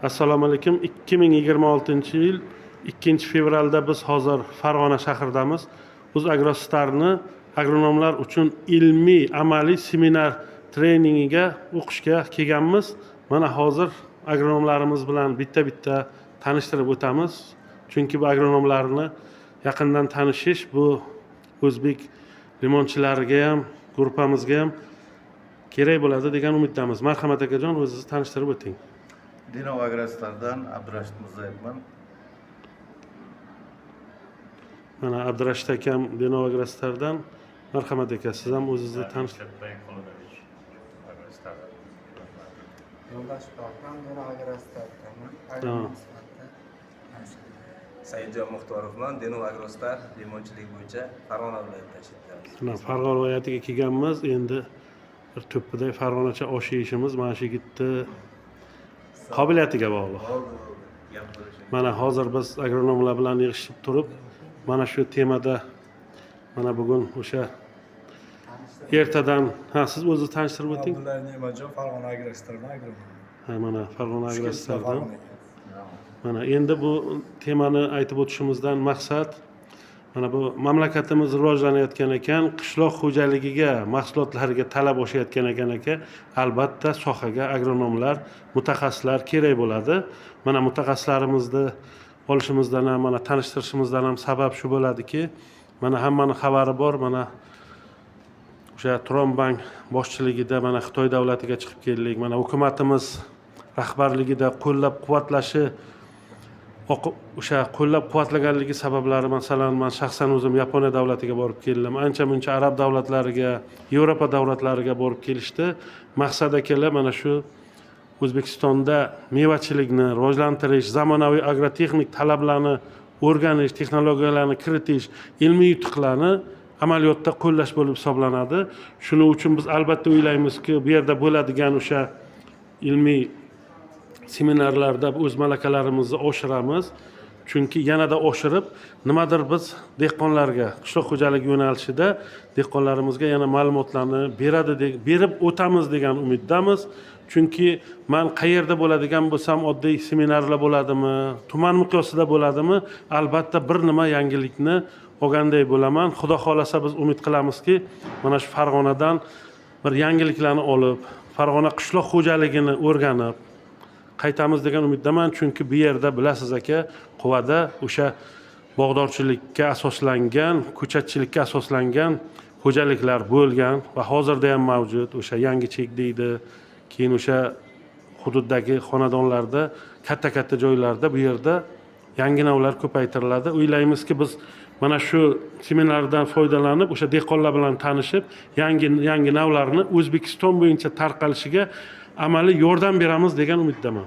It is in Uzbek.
Assalomu alaykum. 2026-yil 2-fevralda biz hozir Farg'ona shahridamiz. UzAgroStar'ni agronomlar uchun ilmiy amaliy seminar treningiga o'qishga kelganmiz. Mana hozir agronomlarimiz bilan bitta-bitta tanishtirib o'tamiz. Chunki bu agronomlarni yaqindan tanishish bu o'zbek limonchilariga ham, guruhimizga ham kerak bo'ladi degan umiddamiz. Marhamat akajon, o'zingizni tanishtirib o'ting. Denov AgroStar'dan Abdurashid Mirzayevman. Mana Abdurashid akam Denov AgroStar'dan. Marhamat aka, siz ham o'zingizni tanishtirib. Yo'ldosh Tokman Denov AgroStar'dan. Saidjon Muxtorovman, Denov AgroStar limonchilik bo'yicha Farg'ona viloyatidan ishlayapmiz. Mana Farg'ona viloyatiga kelganmiz. Endi bir to'ppiday farg'onacha osh yeyishimiz mana shu yigitni qobiliyatiga bog'liq. Mana hozir biz agronomlar bilan yig'ishib turib, mana shu temada mana bugun o'sha ertadan siz o'zingizni tanishtirib o'ting. Abdulla Ne'matjon, Farg'ona AgroStar'dan agronom. Mana Farg'ona AgroStar'dan. Mana endi bu temani aytib o'tishimizdan maqsad mana bu mamlakatimiz rivojlanayotgan ekan, qishloq xo'jaligiga, mahsulotlariga talab oshayotgan ekan albatta sohaga agronomlar, mutaxassislar kerak bo'ladi. Mana mutaxassislarimizni olishimizdan ham, mana tanishtirishimizdan ham sabab shu bo'ladiki, mana hammaning xabari bor, mana o'sha Tronbank boshchiligida mana Xitoy davlatiga chiqib keldik. Mana hukumatimiz rahbarligida qo'llab-quvvatlashi o'sha qo'llab-quvvatlaganligi sabablari, masalan, men shaxsan o'zim Yaponiya davlatiga borib keldim. Ancha-muncha arab davlatlariga, Yevropa davlatlariga borib kelishdi. Maqsad akalar mana shu O'zbekistonda mevachilikni rivojlantirish, zamonaviy agrotexnik talablarni o'rganish, texnologiyalarni kiritish, ilmiy yutuqlarni amaliyotda qo'llash bo'lib hisoblanadi. Shuning uchun biz albatta o'ylaymizki, bu yerda bo'ladigan o'sha ilmiy seminarlarda o'z malakalarimizni oshiramiz. Chunki yanada oshirib, nimadir biz dehqonlarga, qishloq xo'jaligi yo'nalishida dehqonlarimizga yana ma'lumotlarni berib o'tamiz degan umiddamiz. Chunki men qayerda bo'ladigan bo'lsam, oddiy seminarlar bo'ladimi, tuman miqyosida bo'ladimi, albatta bir nima yangilikni olganday bo'laman. Xudo xolasa biz umid qilamizki, mana shu Farg'onadan bir yangiliklarni olib, Farg'ona qishloq xo'jaligini o'rganib qaytamiz degan umiddaman. Chunki bu yerda bilasiz aka, Quvada o'sha bog'dorchilikka asoslangan, ko'chatchilikka asoslangan xo'jaliklar bo'lgan va hozirda ham mavjud. O'sha Yangichek deydi, keyin o'sha hududdagi xonadonlarda, katta-katta joylarda bu yerda yangi navlar ko'paytiriladi. O'ylaymizki, biz mana shu seminardan foydalanib, o'sha dehqonlar bilan tanishib, yangi navlarni O'zbekiston bo'yicha tarqalishiga amaliy yordam beramiz degan umiddaman.